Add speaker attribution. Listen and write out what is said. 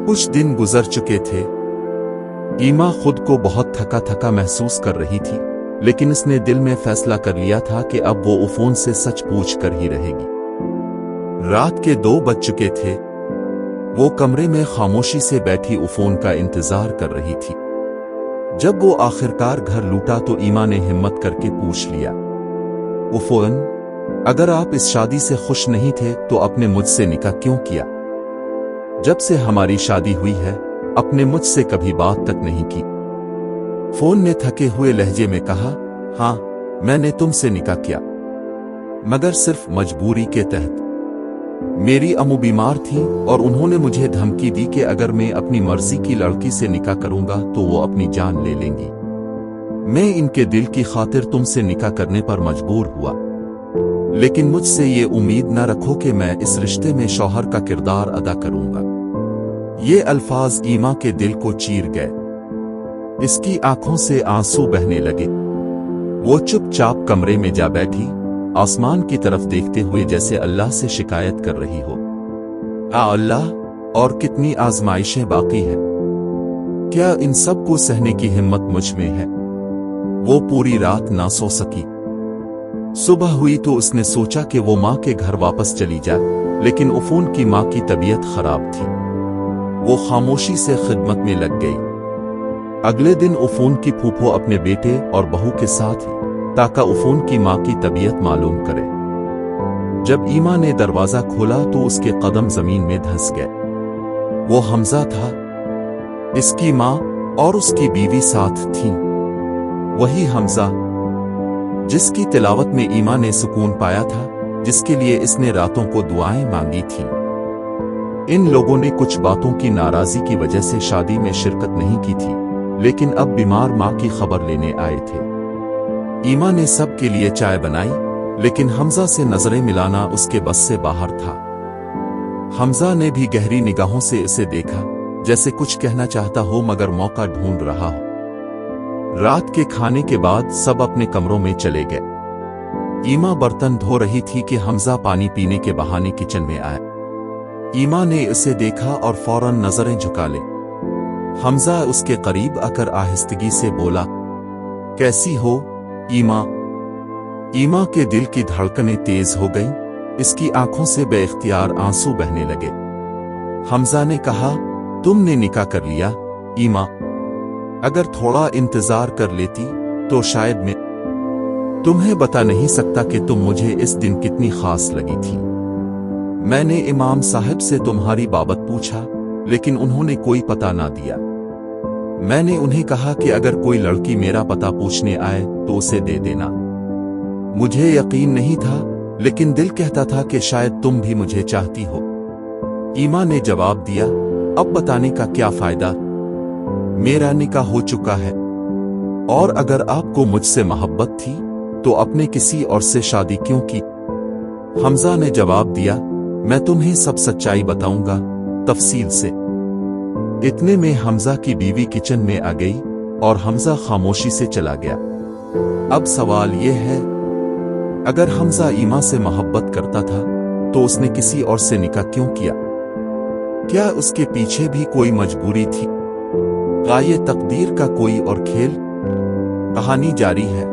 Speaker 1: कुछ दिन गुजर चुके थे। ईमा खुद को बहुत थका थका महसूस कर रही थी, लेकिन उसने दिल में फैसला कर लिया था कि अब वो उफोन से सच पूछ कर ही रहेगी। रात के 2 बज चुके थे। वो कमरे में खामोशी से बैठी उफोन का इंतजार कर रही थी। जब वो आखिरकार घर लौटा तो ईमा ने हिम्मत करके पूछ लिया, उफोन, अगर आप इस शादी से खुश नहीं थे तो आपने मुझसे निकाह क्यों किया? जब से हमारी शादी हुई है आपने मुझसे कभी बात तक नहीं की। फोन ने थके हुए लहजे में कहा, हाँ, मैंने तुमसे निकाह किया, मगर सिर्फ मजबूरी के तहत। मेरी अम्मू बीमार थी और उन्होंने मुझे धमकी दी कि अगर मैं अपनी मर्जी की लड़की से निकाह करूंगा तो वो अपनी जान ले लेंगी। मैं इनके दिल की खातिर तुमसे निकाह करने पर मजबूर हुआ, लेकिन मुझसे ये उम्मीद न रखो कि मैं इस रिश्ते में शौहर का किरदार अदा करूंगा। ये अल्फाज ईमा के दिल को चीर गए। इसकी आंखों से आंसू बहने लगे। वो चुपचाप कमरे में जा बैठी, आसमान की तरफ देखते हुए जैसे अल्लाह से शिकायत कर रही हो, अल्लाह, और कितनी आजमाइशें बाकी हैं। क्या इन सब को सहने की हिम्मत मुझ में है? वो पूरी रात ना सो सकी। सुबह हुई तो उसने सोचा कि वो माँ के घर वापस चली जाए, लेकिन उफोन की माँ की तबीयत खराब थी। वो खामोशी से खिदमत में लग गई। अगले दिन उफोन की फूफो अपने बेटे और बहू के साथ ताका उफोन की माँ की तबीयत मालूम करे। जब ईमा ने दरवाजा खोला तो उसके कदम जमीन में धंस गए। वो हमजा था। इसकी माँ और उसकी बीवी साथ थीं। वही हमजा जिसकी तिलावत में ईमा ने सुकून पाया था, जिसके लिए इसने रातों को दुआएं मांगी थीं। इन लोगों ने कुछ बातों की नाराजगी की वजह से शादी में शिरकत नहीं की थी, लेकिन अब बीमार माँ की खबर लेने आए थे। ईमा ने सब के लिए चाय बनाई, लेकिन हमजा से नजरें मिलाना उसके बस से बाहर था। हमजा ने भी गहरी निगाहों से इसे देखा, जैसे कुछ कहना चाहता हो मगर मौका ढूंढ रहा हो। रात के खाने के बाद सब अपने कमरों में चले गए। ईमा बर्तन धो रही थी कि हमजा पानी पीने के बहाने किचन में आया। ईमा ने इसे देखा और फौरन नजरें झुका ले। हमजा उसके करीब आकर आहिस्तगी से बोला, कैसी हो ईमा? ईमा के दिल की धड़कनें तेज हो गईं। इसकी आंखों से बेइख्तियार आंसू बहने लगे। हमजा ने कहा, तुमने निकाह कर लिया ईमा? अगर थोड़ा इंतजार कर लेती तो शायद मैं तुम्हें बता नहीं सकता कि तुम मुझे इस दिन कितनी खास लगी थी। मैंने इमाम साहब से तुम्हारी बाबत पूछा, लेकिन उन्होंने कोई पता ना दिया। मैंने उन्हें कहा कि अगर कोई लड़की मेरा पता पूछने आए तो उसे दे देना। मुझे यकीन नहीं था, लेकिन दिल कहता था कि शायद तुम भी मुझे चाहती हो। ईमा ने जवाब दिया, अब बताने का क्या फायदा? मेरा निकाह हो चुका है, और अगर आपको मुझसे मोहब्बत थी तो अपने किसी और से शादी क्यों की? हमजा ने जवाब दिया, मैं तुम्हें सब सच्चाई बताऊंगा, तफसील से। इतने में हमजा की बीवी किचन में आ गई और हमजा खामोशी से चला गया। अब सवाल यह है, अगर हमजा ईमा से मोहब्बत करता था तो उसने किसी और से निकाह क्यों किया? क्या उसके पीछे भी कोई मजबूरी थी? क्या ये तकदीर का कोई और खेल? कहानी जारी है।